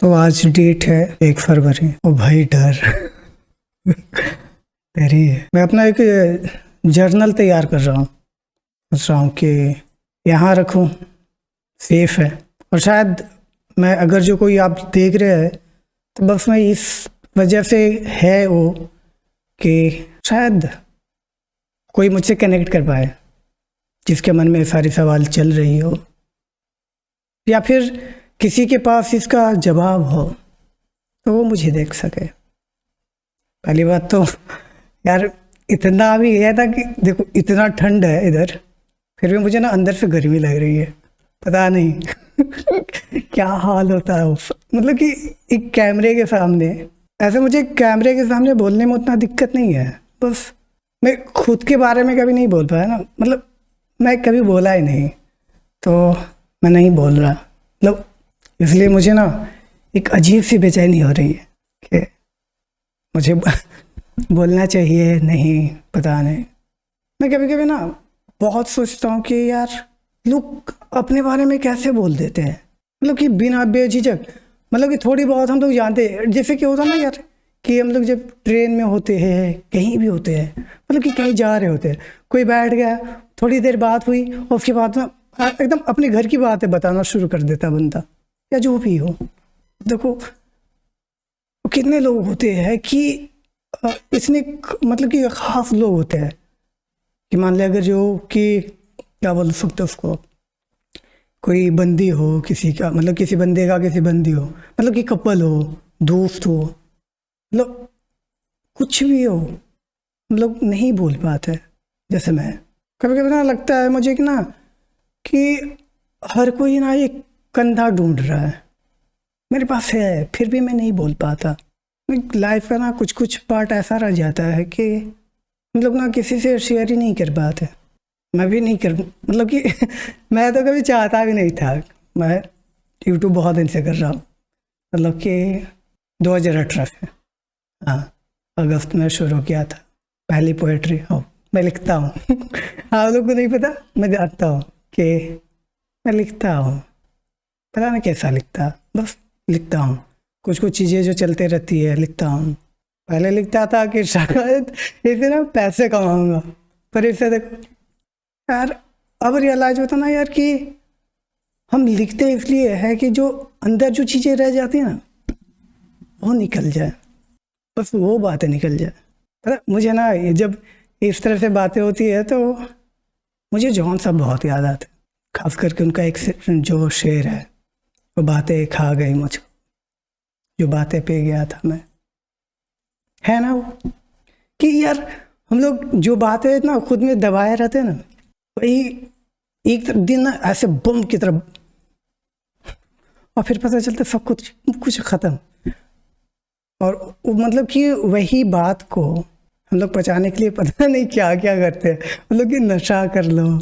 तो आज डेट है 1 फरवरी। ओ भाई डर डर ही है। मैं अपना एक जर्नल तैयार कर रहा हूँ, सोच रहा हूँ कि यहाँ रखूँ, सेफ है। और शायद मैं अगर जो कोई आप देख रहे हैं तो बस मैं इस वजह से है वो कि शायद कोई मुझसे कनेक्ट कर पाए, जिसके मन में सारे सवाल चल रही हो, या फिर किसी के पास इसका जवाब हो तो वो मुझे देख सके। पहली बात तो यार इतना भी है था कि देखो इतना ठंड है इधर, फिर भी मुझे ना अंदर से गर्मी लग रही है, पता नहीं क्या हाल होता है मतलब कि एक कैमरे के सामने, ऐसे मुझे कैमरे के सामने बोलने में उतना दिक्कत नहीं है, बस मैं खुद के बारे में कभी नहीं बोल पाया ना, मतलब मैं कभी बोला ही नहीं, तो मैं नहीं बोल रहा, मतलब इसलिए मुझे ना एक अजीब सी बेचैनी हो रही है कि मुझे बोलना चाहिए नहीं, पता नहीं। मैं कभी कभी ना बहुत सोचता हूँ कि यार लोग अपने बारे में कैसे बोल देते हैं, मतलब कि बिना बेझिझक, मतलब कि थोड़ी बहुत हम लोग जानते हैं, जैसे कि होता ना यार कि हम लोग जब ट्रेन में होते हैं, कहीं भी होते हैं, मतलब कि कहीं जा रहे होते हैं, कोई बैठ गया, थोड़ी देर बात हुई और उसके बाद ना एकदम अपने घर की बातें बताना शुरू कर देता बंदा, या जो भी हो। देखो कितने लोग होते हैं कि इसने मतलब कि खास लोग होते हैं कि मान लिया अगर जो कि क्या बोल सकते उसको, कोई बंदी हो किसी का, मतलब किसी बंदे का किसी बंदी हो, मतलब कि कपल हो, दोस्त हो, मतलब कुछ भी हो, मतलब नहीं बोल पाते। जैसे मैं कभी कभी ना लगता है मुझे कि ना कि हर कोई ना एक कंधा ढूंढ रहा है, मेरे पास है फिर भी मैं नहीं बोल पाता। लाइफ का ना कुछ कुछ पार्ट ऐसा रह जाता है कि हम लोग ना किसी से शेयर ही नहीं कर पाते। मैं भी नहीं कर, मतलब कि मैं तो कभी चाहता भी नहीं था। मैं यूट्यूब बहुत दिन से कर रहा हूँ, मतलब कि 2018 से, हाँ अगस्त में शुरू किया था पहली पोएट्री। हाँ मैं लिखता हूँ आप लोग को नहीं पता, मैं जानता हूँ कि मैं लिखता हूँ, पता नहीं कैसा लिखता, बस लिखता हूँ। कुछ कुछ चीज़ें जो चलते रहती है लिखता हूँ। पहले लिखता था कि शायद इससे ना पैसे कमाऊंगा, पर इससे देखो यार अब रियलाइज होता ना यार कि हम लिखते इसलिए है कि जो अंदर जो चीज़ें रह जाती हैं ना वो निकल जाए, बस वो बातें निकल जाए। पता मुझे ना ये जब इस तरह से बातें होती है तो मुझे जॉन साहब बहुत याद आते, खास करके उनका एक जो शेर है, वो बातें खा गई मुझको, जो बातें पे गया था मैं, है ना वो कि यार हम लोग जो बातें ना खुद में दबाए रहते हैं ना, वही एक दिन ना ऐसे बम की तरह, और फिर पता चलता सब कुछ कुछ ख़त्म। और मतलब कि वही बात को हम लोग पचाने के लिए पता नहीं क्या क्या करते हैं, मतलब कि नशा कर लो,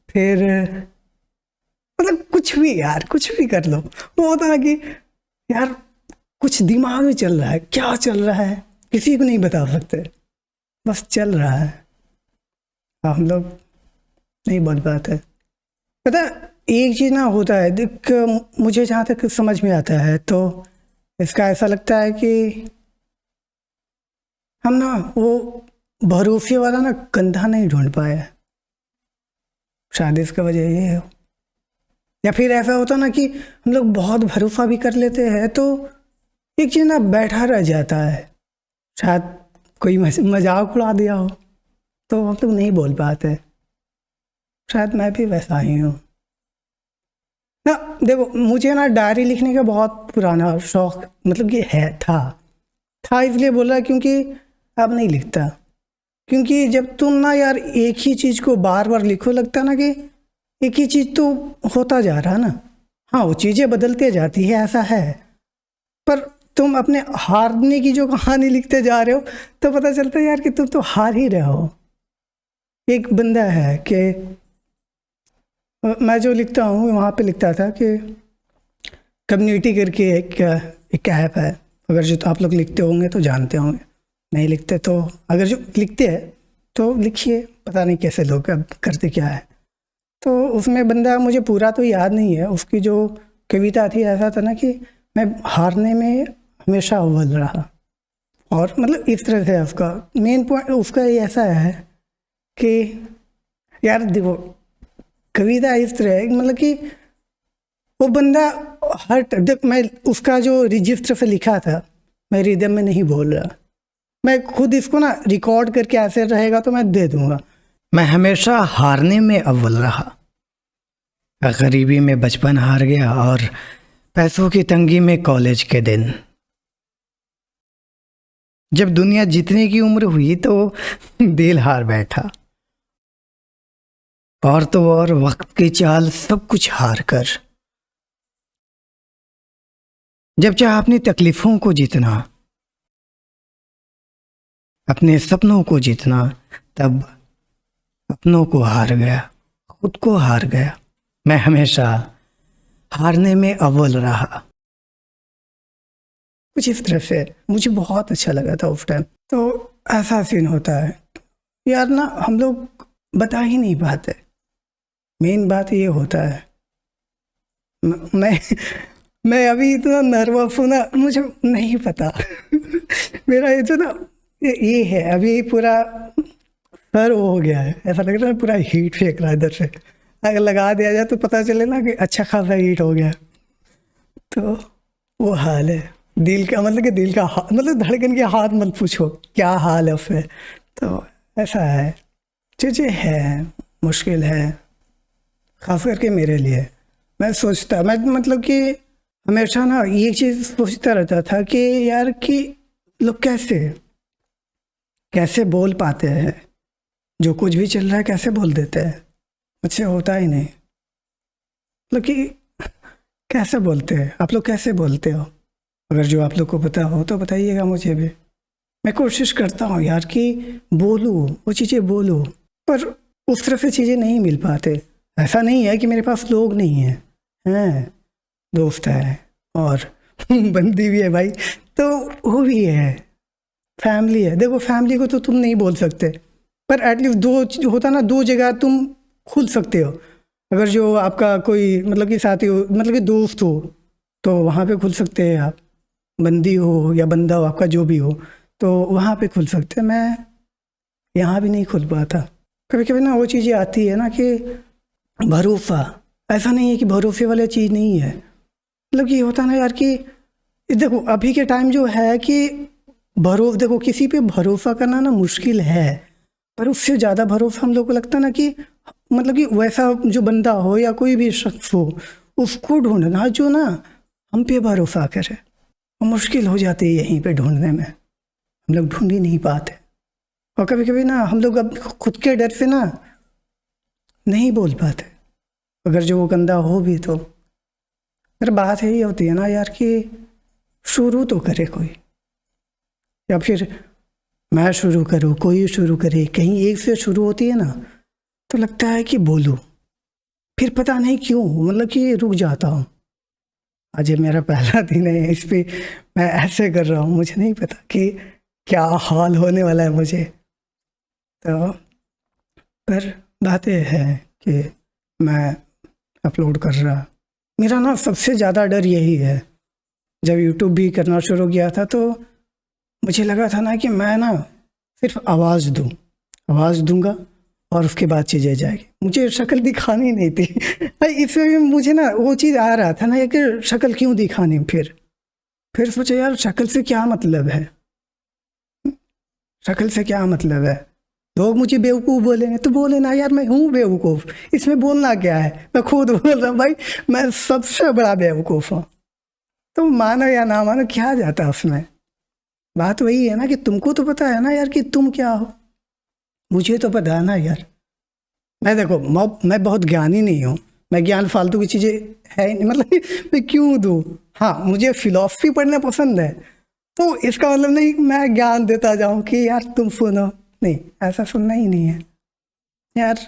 फिर मतलब कुछ भी यार कुछ भी कर लो, वो होता है कि यार कुछ दिमाग में चल रहा है, क्या चल रहा है किसी को नहीं बता सकते, बस चल रहा है, हम लोग नहीं बोल पाते। पता एक चीज़ ना होता है, देख मुझे जहाँ तक समझ में आता है तो इसका ऐसा लगता है कि हम ना वो भरोसे वाला ना कंधा नहीं ढूंढ पाए, शायद इसका वजह ये हो। या फिर ऐसा होता ना कि हम लोग बहुत भरोसा भी कर लेते हैं तो एक चीज़ ना बैठा रह जाता है, शायद कोई मजाक उड़ा दिया हो तो हम लोग नहीं बोल पाते। शायद मैं भी वैसा ही हूँ ना। देखो मुझे ना डायरी लिखने का बहुत पुराना शौक, मतलब कि है था इसलिए बोल रहा है क्योंकि अब नहीं लिखता, क्योंकि जब तुम ना यार एक ही चीज़ को बार बार लिखो लगता ना कि एक ही चीज़ तो होता जा रहा है ना। हाँ वो चीज़ें बदलते जाती है ऐसा है, पर तुम अपने हारने की जो कहानी लिखते जा रहे हो तो पता चलता है यार कि तुम तो हार ही रहे हो। एक बंदा है कि मैं जो लिखता हूँ वहाँ पे लिखता था कि कम्युनिटी करके एक ऐप है, अगर जो तो आप लोग लिखते होंगे तो जानते होंगे, नहीं लिखते तो अगर जो लिखते हैं तो लिखिए, पता नहीं कैसे लोग अब करते क्या है। तो उसमें बंदा, मुझे पूरा तो याद नहीं है, उसकी जो कविता थी ऐसा था ना कि मैं हारने में हमेशा अव्वल रहा। और मतलब इस तरह से उसका मेन पॉइंट उसका ये ऐसा है कि यार देखो, कविता इस तरह है मतलब कि वो बंदा देख, मैं उसका जो रजिस्टर से लिखा था मैं हृदय में नहीं बोल रहा, मैं खुद इसको ना रिकॉर्ड करके ऐसे रहेगा तो मैं दे दूंगा। मैं हमेशा हारने में अव्वल रहा, गरीबी में बचपन हार गया और पैसों की तंगी में कॉलेज के दिन। जब दुनिया जीतने की उम्र हुई तो दिल हार बैठा, और तो और वक्त की चाल सब कुछ हार कर। जब चाहे अपनी तकलीफों को जीतना, अपने सपनों को जीतना, तब अपनों को हार गया, खुद को हार गया। मैं हमेशा हारने में अव्वल रहा। कुछ इस तरह से मुझे बहुत अच्छा लगा था उस टाइम। तो ऐसा सीन होता है यार ना, हम लोग बता ही नहीं पाते। मेन बात ये होता है, मैं मैं अभी इतना नर्वस हूँ ना, मुझे नहीं पता मेरा ये जो ना ये है अभी पूरा सर वो हो गया है, ऐसा लग रहा है पूरा हीट फेंक रहा है इधर से। अगर लगा दिया जाए तो पता चले ना कि अच्छा खासा हीट हो गया। तो वो हाल है दिल का, मतलब कि दिल का मतलब धड़कन के हाथ मत पूछो क्या हाल है उसमें। तो ऐसा है, चीज़ें है, मुश्किल है खास करके मेरे लिए। मैं मतलब कि हमेशा ना ये चीज़ सोचता रहता था कि यार कि लोग कैसे कैसे बोल पाते हैं, जो कुछ भी चल रहा है कैसे बोल देते हैं। मुझसे होता ही नहीं, मतलब कि कैसे बोलते हैं आप लोग, कैसे बोलते हो? अगर जो आप लोग को पता हो तो बताइएगा मुझे भी। मैं कोशिश करता हूँ यार कि बोलूँ, वो चीज़ें बोलूँ, पर उस तरह से चीज़ें नहीं मिल पाते। ऐसा नहीं है कि मेरे पास लोग नहीं हैं, दोस्त है और बंदी भी है भाई, तो वो भी है, फैमिली है। देखो फैमिली को तो तुम नहीं बोल सकते, पर एटलीस्ट दो होता ना, दो जगह तुम खुल सकते हो। अगर जो आपका कोई मतलब कि साथी हो, मतलब कि दोस्त हो, तो वहाँ पे खुल सकते हैं आप। बंदी हो या बंदा हो, आपका जो भी हो, तो वहाँ पे खुल सकते हैं। मैं यहाँ भी नहीं खुल पाता। कभी कभी ना वो चीज़ें आती है ना कि भरोसा, ऐसा नहीं है कि भरोसे वाली चीज़ नहीं है, मतलब कि होता ना यार कि देखो अभी के टाइम जो है कि देखो किसी पे भरोसा करना ना मुश्किल है, पर उससे ज़्यादा भरोसा हम लोग को लगता है ना कि मतलब कि वैसा जो बंदा हो या कोई भी शख्स हो, उसको ढूंढना जो ना हम पे भरोसा करे। मुश्किल हो जाती है यहीं पे ढूंढने में, हम लोग ढूंढ ही नहीं पाते। और कभी कभी ना हम लोग अब खुद के डर से ना नहीं बोल पाते, अगर जो वो गंदा हो भी तो। पर बात यही होती है ना यार कि शुरू तो करे कोई, या फिर मैं शुरू करूँ, कोई शुरू करे, कहीं एक से शुरू होती है ना तो लगता है कि बोलूँ, फिर पता नहीं क्यों मतलब कि रुक जाता हूँ। आज ये मेरा पहला दिन है इस पे, मैं ऐसे कर रहा हूँ, मुझे नहीं पता कि क्या हाल होने वाला है मुझे। तो पर बात यह है कि मैं अपलोड कर रहा, मेरा ना सबसे ज़्यादा डर यही है। जब यूट्यूब भी करना शुरू किया था तो मुझे लगा था ना कि मैं ना सिर्फ आवाज़ दूंगा और उसके बाद चीज़ें जाएगी, मुझे शक्ल दिखानी नहीं थी भाई। इसमें भी मुझे ना वो चीज़ आ रहा था ना कि शक्ल क्यों दिखानी। फिर सोचा यार शक्ल से क्या मतलब है, शक्ल से क्या मतलब है। लोग मुझे बेवकूफ़ बोलेंगे तो बोले ना यार, मैं हूँ बेवकूफ़, इसमें बोलना क्या है। मैं खुद बोल रहा हूँ भाई, मैं सबसे बड़ा बेवकूफ़ हूँ। तो मानो या ना मानो क्या जाता है उसमें। बात वही है ना कि तुमको तो पता है ना यार कि तुम क्या हो, मुझे तो पता है ना यार। मैं देखो मैं बहुत ज्ञानी नहीं हूँ, मैं ज्ञान फालतू की चीज़ें है ही नहीं, मतलब मैं क्यों दूँ। हाँ मुझे फिलॉसफी पढ़ना पसंद है, तो इसका मतलब नहीं मैं ज्ञान देता जाऊँ कि यार तुम सुनो, नहीं ऐसा सुनना ही नहीं है यार।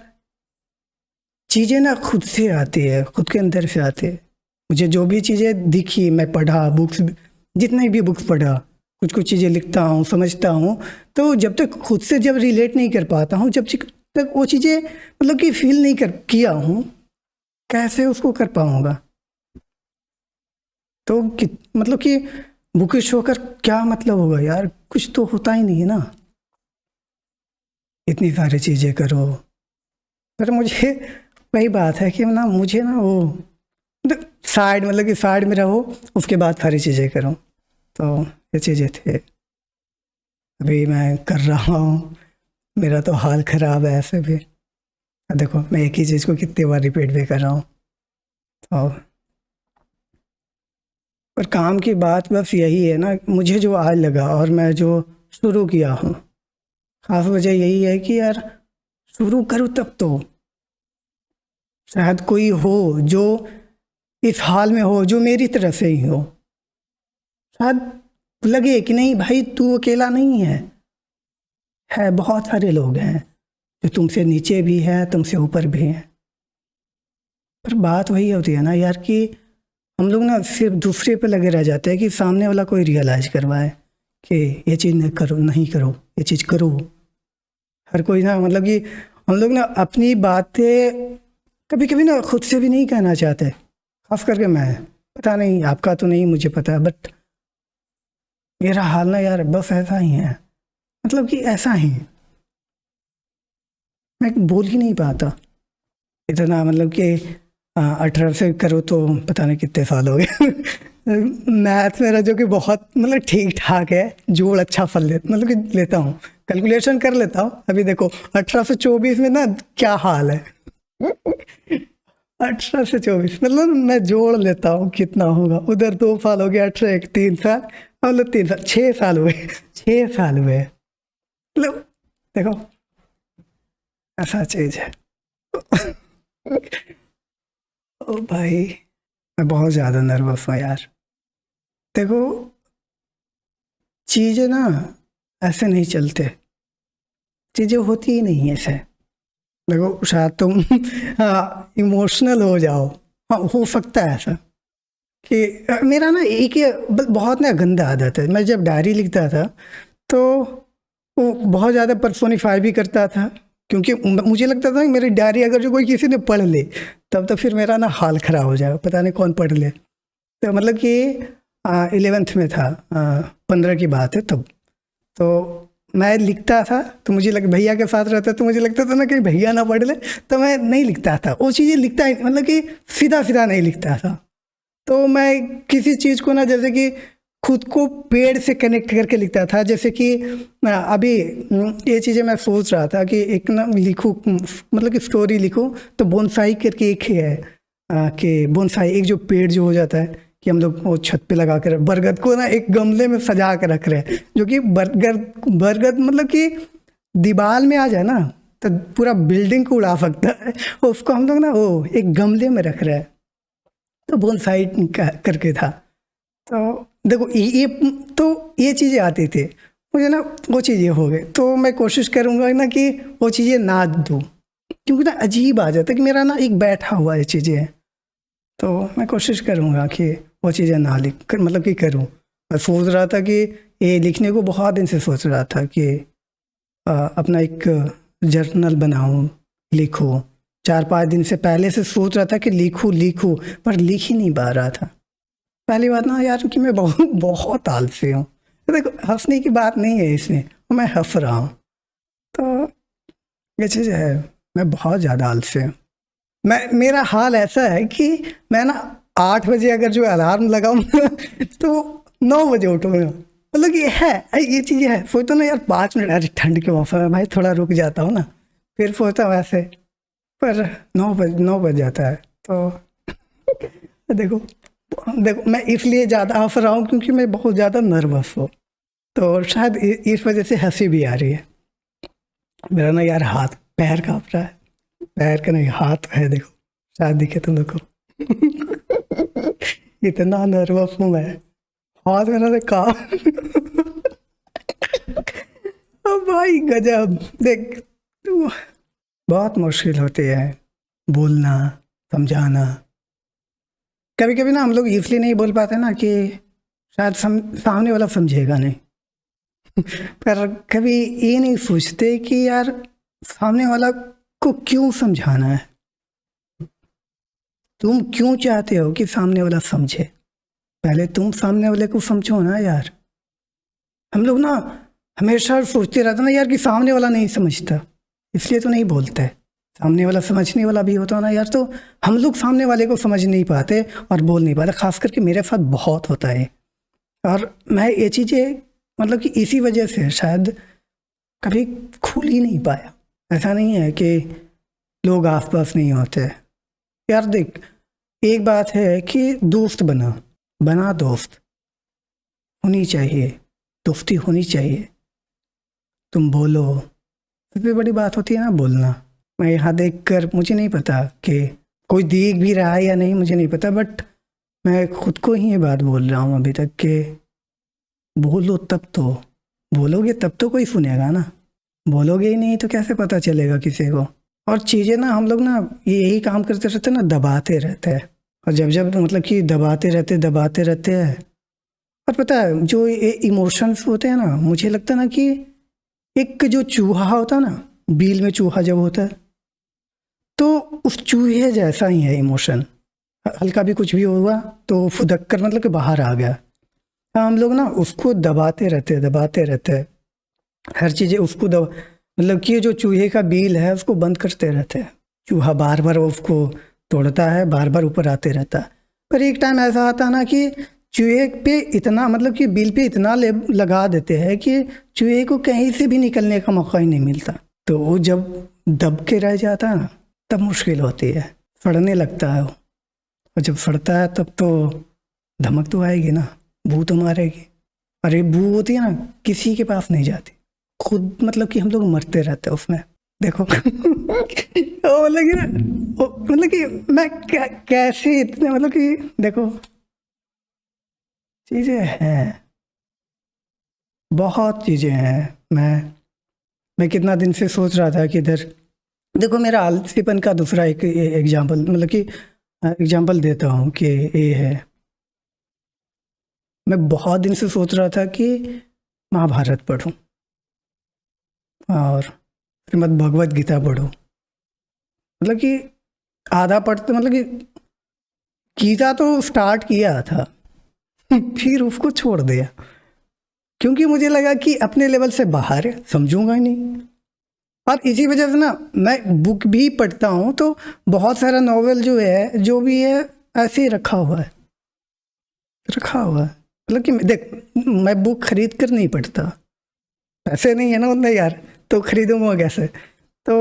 चीज़ें ना खुद से आती है, खुद के अंदर से आती है। मुझे जो भी चीज़ें दिखी, मैं पढ़ा बुक्स, जितने भी बुक्स पढ़ा, कुछ कुछ चीज़ें लिखता हूँ, समझता हूँ, तो जब तक खुद से जब रिलेट नहीं कर पाता हूँ, जब तक वो चीज़ें मतलब कि फील नहीं कर किया हूँ, कैसे उसको कर पाऊँगा। तो मतलब कि बुकिश होकर क्या मतलब होगा यार, कुछ तो होता ही नहीं है ना, इतनी सारी चीज़ें करो। पर मुझे वही बात है कि ना मुझे ना वो साइड, मतलब कि साइड में रहो, उसके बाद सारी चीज़ें करो। तो ये चीज़ें थे, अभी मैं कर रहा हूँ। मेरा तो हाल ख़राब है ऐसे भी। देखो मैं एक ही चीज़ को कितनी बार रिपीट भी कर रहा हूँ। तो पर काम की बात बस यही है ना, मुझे जो आज लगा और मैं जो शुरू किया हूँ, ख़ास वजह यही है कि यार शुरू करूँ तब तो शायद कोई हो जो इस हाल में हो, जो मेरी तरह से ही हो। शायद लगे कि नहीं भाई तू अकेला नहीं है बहुत सारे लोग हैं जो तुमसे नीचे भी हैं, तुमसे ऊपर भी हैं। पर बात वही होती है ना यार कि हम लोग ना सिर्फ दूसरे पे लगे रह जाते हैं कि सामने वाला कोई रियलाइज करवाए कि ये चीज़ नहीं करो, नहीं करो, ये चीज़ करो। हर कोई ना, मतलब कि हम लोग ना अपनी बातें कभी कभी ना खुद से भी नहीं कहना चाहते, खास करके मैं। पता नहीं आपका तो नहीं मुझे पता, बट मेरा हाल ना यार बस ऐसा ही है, मतलब कि ऐसा ही मैं बोल ही नहीं पाता इतना, मतलब कि 18 से करो तो पता नहीं कितने साल हो गए। मैथ मेरा जो कि बहुत मतलब ठीक ठाक है, जोड़ अच्छा फल ले मतलब कि लेता हूँ, कैलकुलेशन कर लेता हूँ। अभी देखो 18 से 24 में ना क्या हाल है। 18 से 24 मतलब मैं जोड़ लेता हूँ कितना होगा, उधर 2 साल हो गए, 18 एक 3 साल, मतलब 3 साल 6 साल हुए, 6 साल हुए, मतलब देखो ऐसा चीज है। ओ भाई मैं बहुत ज़्यादा नर्वस हूँ यार। देखो चीज़ें ना ऐसे नहीं चलते, चीज़ें होती ही नहीं ऐसे। देखो शायद तुम हाँ इमोशनल हो जाओ, हाँ हो सकता है ऐसा कि मेरा ना एक ये बहुत ना गंदा आदत है। मैं जब डायरी लिखता था तो वो बहुत ज़्यादा पर्सोनिफाई भी करता था, क्योंकि मुझे लगता था कि मेरी डायरी अगर जो कोई किसी ने पढ़ ले तब तो फिर मेरा ना हाल ख़राब हो जाएगा, पता नहीं कौन पढ़ ले। तो मतलब कि 11th में था, 15 की बात है तब। तो मैं लिखता था तो मुझे लग भैया के साथ रहता तो मुझे लगता था ना कि भैया ना पढ़ ले, तो मैं नहीं लिखता था वो चीज़ें, लिखता ही मतलब कि सीधा सीधा नहीं लिखता था। तो मैं किसी चीज़ को ना जैसे कि खुद को पेड़ से कनेक्ट करके लिखता था, जैसे कि अभी ये चीज़ें मैं सोच रहा था कि एक ना लिखूँ, मतलब कि स्टोरी लिखूँ। तो बोनसाई करके एक है कि बोनसाई एक जो पेड़ जो हो जाता है कि हम लोग वो छत पे लगा कर बरगद को ना एक गमले में सजा कर रख रहे हैं, जो कि बरगद बरगद मतलब कि दीवार में आ जाए ना तो पूरा बिल्डिंग को उड़ा सकता है, उसको हम लोग ना वो एक गमले में रख रहे हैं। तो बोनसाई करके था। तो देखो ये तो ये चीज़ें आती थी मुझे ना, वो चीज़ें हो गई। तो मैं कोशिश करूँगा ना कि वो चीज़ें ना दूँ, क्योंकि ना अजीब आ जाता है कि मेरा ना एक बैठा हुआ है चीज़ें है। तो मैं कोशिश करूँगा कि वो चीज़ें ना लिख कर मतलब कि करूँ। मैं सोच रहा था कि ये लिखने को बहुत दिन से सोच रहा था कि अपना एक जर्नल बनाऊँ, लिखूँ। 4-5 दिन से पहले से सोच रहा था कि लिखूँ लिखूँ, पर लिख ही नहीं पा रहा था। पहली बात ना यार कि मैं बहुत बहुत आलसी हूँ। देखो हंसने की बात नहीं है इसमें, मैं हंस रहा हूँ। तो ये चीज़ है, मैं बहुत ज़्यादा आलसी हूँ। मैं मेरा हाल ऐसा है कि मैं ना 8 बजे अगर जो अलार्म लगाऊंगा तो 9 बजे उठूंगा। मतलब कि है ये चीज़ है, सोचता ना यार 5 मिनट, अरे ठंड के मौसम है भाई थोड़ा रुक जाता हूँ ना, फिर सोचता हूँ ऐसे। पर 9 बज जाता है। तो देखो देखो मैं इसलिए ज़्यादा हंस रहा हूँ क्योंकि मैं बहुत ज़्यादा नर्वस हूँ। तो शायद इस वजह से हंसी भी आ रही है। मेरा ना यार हाथ पैर काँप रहा है, पैर का नहीं हाथ है, देखो शायद दिखे तुम लोग को। इतना नर्वस हूँ मैं, हाथ मेरा से काँप। अब भाई गजब देख, तो बहुत मुश्किल होती है बोलना, समझाना। कभी कभी ना हम लोग इसलिए नहीं बोल पाते ना कि शायद सामने वाला समझेगा नहीं। पर कभी ये नहीं सोचते कि यार सामने वाला को क्यों समझाना है, तुम क्यों चाहते हो कि सामने वाला समझे। पहले तुम सामने वाले को समझो ना यार। हम लोग ना हमेशा सोचते रहते ना यार कि सामने वाला नहीं समझता, इसलिए तो नहीं बोलते। सामने वाला समझने वाला भी होता ना यार, तो हम लोग सामने वाले को समझ नहीं पाते और बोल नहीं पाते। खास करके मेरे साथ बहुत होता है। और मैं ये चीज़ें मतलब कि इसी वजह से शायद कभी खुल ही नहीं पाया। ऐसा नहीं है कि लोग आसपास नहीं होते यार। देख, एक बात है कि दोस्त बना दोस्त होनी चाहिए, दोस्ती होनी चाहिए। तुम बोलो, सबसे बड़ी बात होती है ना बोलना। मैं यहाँ देखकर मुझे नहीं पता कि कोई देख भी रहा है या नहीं, मुझे नहीं पता, बट मैं खुद को ही ये बात बोल रहा हूँ अभी तक कि बोलो तब तो, बोलोगे तब तो कोई सुनेगा ना। बोलोगे ही नहीं तो कैसे पता चलेगा किसी को। और चीज़ें ना हम लोग ना यही काम करते रहते ना, दबाते रहते हैं। और जब मतलब कि दबाते रहते हैं। और पता है जो ये इमोशंस होते हैं ना, मुझे लगता है ना कि एक जो चूहा होता है ना, बील में चूहा जब होता है, तो उस चूहे जैसा ही है इमोशन। हल्का भी कुछ भी हुआ तो फुदक कर मतलब कि बाहर आ गया। हम लोग ना उसको दबाते रहते हैं। हर चीज़ें उसको मतलब कि जो चूहे का बील है उसको बंद करते रहते हैं। चूहा बार बार उसको तोड़ता है, बार बार ऊपर आते रहता है। पर एक टाइम ऐसा आता है ना कि चूहे पे इतना मतलब कि बिल पे इतना लगा देते हैं कि चूहे को कहीं से भी निकलने का मौका ही नहीं मिलता। तो वो जब दब के रह जाता है ना, तब मुश्किल होती है, सड़ने लगता है वो। और जब सड़ता है तब तो धमक तो आएगी ना, बू तो मारेगी। और ये बू होती है ना, किसी के पास नहीं जाती, खुद मतलब कि हम लोग मरते रहते हैं उसमें। देखो वो मतलब कि ना, मतलब कि मैं कैसे इतने मतलब कि देखो चीज़ें हैं, बहुत चीज़ें हैं। मैं कितना दिन से सोच रहा था कि इधर देखो, मेरा आलसीपन का दूसरा एक एग्जाम्पल मतलब कि एग्जाम्पल देता हूँ कि ये है। मैं बहुत दिन से सोच रहा था कि महाभारत पढूं और श्रीमद् भगवत गीता पढूं। मतलब कि आधा पढ़ते मतलब कि गीता तो स्टार्ट किया था फिर उसको छोड़ दिया, क्योंकि मुझे लगा कि अपने लेवल से बाहर है, समझूंगा ही नहीं। और इसी वजह से ना मैं बुक भी पढ़ता हूँ तो बहुत सारा नॉवेल जो है जो भी है ऐसे ही रखा हुआ है। मतलब कि देख, मैं बुक खरीद कर नहीं पढ़ता, पैसे नहीं है ना उतने यार, तो खरीदूंगा कैसे। तो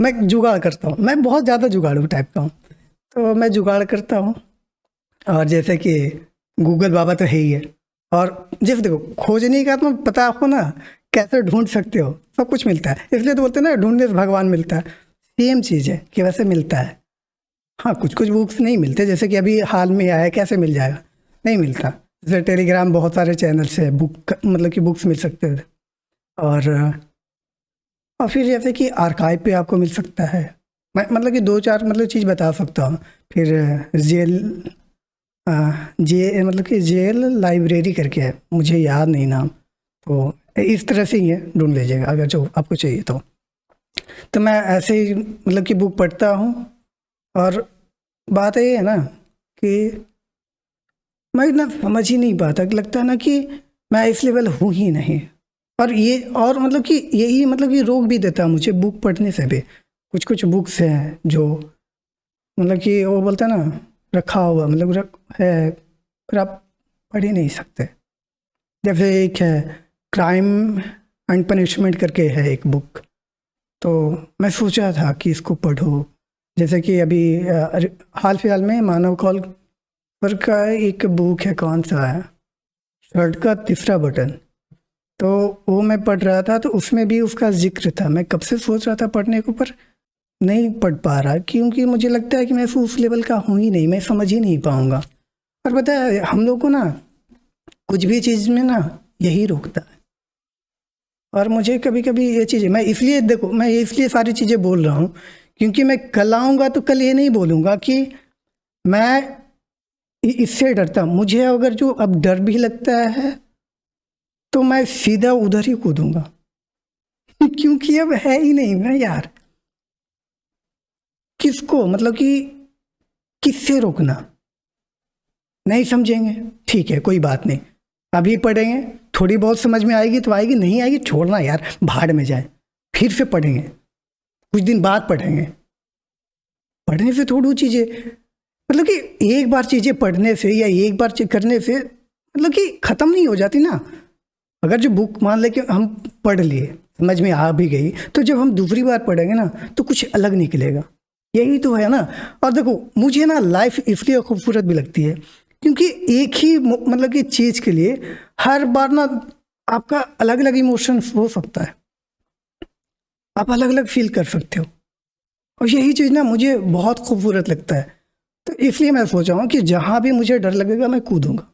मैं जुगाड़ करता हूँ, मैं बहुत ज़्यादा जुगाड़ू टाइप का हूँ। तो मैं जुगाड़ करता हूँ, और जैसे कि गूगल बाबा तो है ही है। और जैसे देखो, खोजने का तो पता आपको ना, कैसे ढूंढ सकते हो, सब कुछ मिलता है। इसलिए तो बोलते हैं ना, ढूंढने से भगवान मिलता है। सेम चीज़ है कि वैसे मिलता है। हाँ, कुछ कुछ बुक्स नहीं मिलते, जैसे कि अभी हाल में आया, कैसे मिल जाएगा, नहीं मिलता। जैसे टेलीग्राम बहुत सारे चैनल से बुक मतलब कि बुक्स मिल सकते हैं। और फिर जैसे कि आर्काइव पे आपको मिल सकता है। मैं मतलब कि दो चार मतलब चीज़ बता सकता हूँ। फिर जेल मतलब कि जेल लाइब्रेरी करके है, मुझे याद नहीं नाम। तो इस तरह से ही है, ढूंढ लीजिएगा अगर जो आपको चाहिए तो मैं ऐसे ही मतलब कि बुक पढ़ता हूँ। और बात ये है ना कि मैं इतना समझ ही नहीं पाता, कि लगता है ना कि मैं इस लेवल हूँ ही नहीं। और ये और मतलब कि यही मतलब कि रोक भी देता है मुझे बुक पढ़ने से भी। कुछ कुछ बुक्स हैं जो मतलब कि वो बोलते हैं ना, रखा हुआ मतलब है, पर आप पढ़ ही नहीं सकते। जैसे एक है क्राइम एंड पनिशमेंट करके है एक बुक, तो मैं सोचा था कि इसको पढ़ो। जैसे कि अभी हाल फिलहाल में मानव कौल पर का एक बुक है, कौन सा है, शर्ट का तीसरा बटन, तो वो मैं पढ़ रहा था। तो उसमें भी उसका जिक्र था। मैं कब से सोच रहा था पढ़ने को, पर नहीं पढ़ पा रहा, क्योंकि मुझे लगता है कि मैं उस लेवल का हूँ ही नहीं, मैं समझ ही नहीं पाऊँगा। और पता है हम लोग को ना कुछ भी चीज़ में ना यही रोकता है। और मुझे कभी कभी ये चीज़ें, मैं इसलिए देखो, मैं इसलिए सारी चीज़ें बोल रहा हूँ, क्योंकि मैं कल आऊँगा तो कल ये नहीं बोलूँगा कि मैं इससे डरता। मुझे अगर जो अब डर भी लगता है तो मैं सीधा उधर ही कूदूंगा क्योंकि अब है ही नहीं ना यार, किसको मतलब कि किससे रोकना। नहीं समझेंगे, ठीक है कोई बात नहीं, अभी पढ़ेंगे, थोड़ी बहुत समझ में आएगी तो आएगी, नहीं आएगी छोड़ना यार, भाड़ में जाए, फिर से पढ़ेंगे, कुछ दिन बाद पढ़ेंगे। पढ़ने से थोड़ी चीज़ें, मतलब कि एक बार चीज़ें पढ़ने से या एक बार करने से मतलब कि ख़त्म नहीं हो जाती ना। अगर जो बुक मान ले कि हम पढ़ लिए, समझ में आ भी गई, तो जब हम दूसरी बार पढ़ेंगे ना तो कुछ अलग निकलेगा, यही तो है ना। और देखो मुझे ना लाइफ इसलिए खूबसूरत भी लगती है क्योंकि एक ही मतलब कि चीज़ के लिए हर बार ना आपका अलग अलग इमोशन हो सकता है, आप अलग अलग फील कर सकते हो, और यही चीज़ ना मुझे बहुत खूबसूरत लगता है। तो इसलिए मैं सोचा हूँ कि जहाँ भी मुझे डर लगेगा मैं कूदूँगा।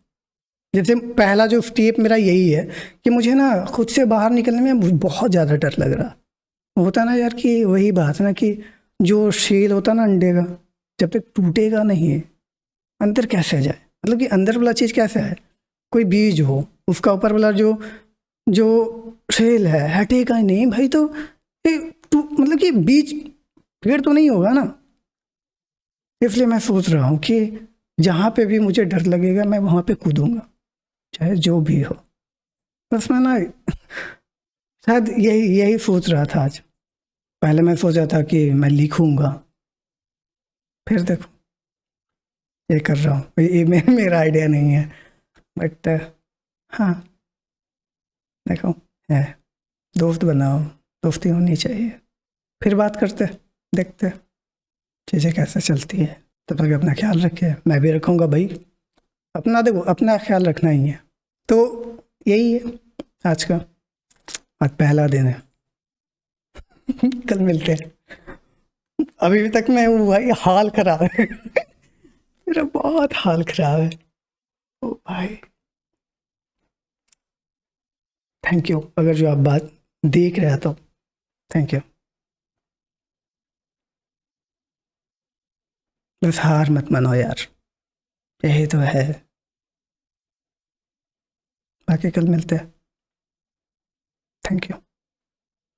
जैसे पहला जो स्टेप मेरा यही है कि मुझे ना खुद से बाहर निकलने में बहुत ज़्यादा डर लग रहा होता ना यार, कि वही बात है ना कि जो शेल होता ना अंडे का, जब तक टूटेगा नहीं अंदर कैसे जाए, मतलब कि अंदर वाला चीज़ कैसे है, कोई बीज हो, उसका ऊपर वाला जो जो शेल है हटेगा ही नहीं भाई, तो मतलब कि बीज पेड़ तो नहीं होगा ना। इसलिए मैं सोच रहा हूँ कि जहाँ पे भी मुझे डर लगेगा मैं वहाँ पे कूदूँगा, चाहे जो भी हो। बस मैं ना शायद यही यही सोच रहा था आज। पहले मैं सोचा था कि मैं लिखूँगा, फिर देखो ये कर रहा हूँ, ये मेरा आइडिया नहीं है, बट हाँ देखो है, दोस्त बनाओ, दोस्ती होनी चाहिए, फिर बात करते, देखते चीज़ें कैसे चलती है। तब तक अपना ख्याल रखिए, मैं भी रखूँगा भाई अपना, देखो अपना ख्याल रखना ही है। तो यही है आज का, आज पहला दिन है कल मिलते हैं। अभी तक मैं हूँ भाई, हाल खराब है मेरा बहुत हाल खराब है। ओ भाई थैंक यू, अगर जो आप बात देख रहे हैं तो थैंक यू। बस हार मत मानो यार, यही तो है। बाकी कल मिलते हैं, थैंक यू।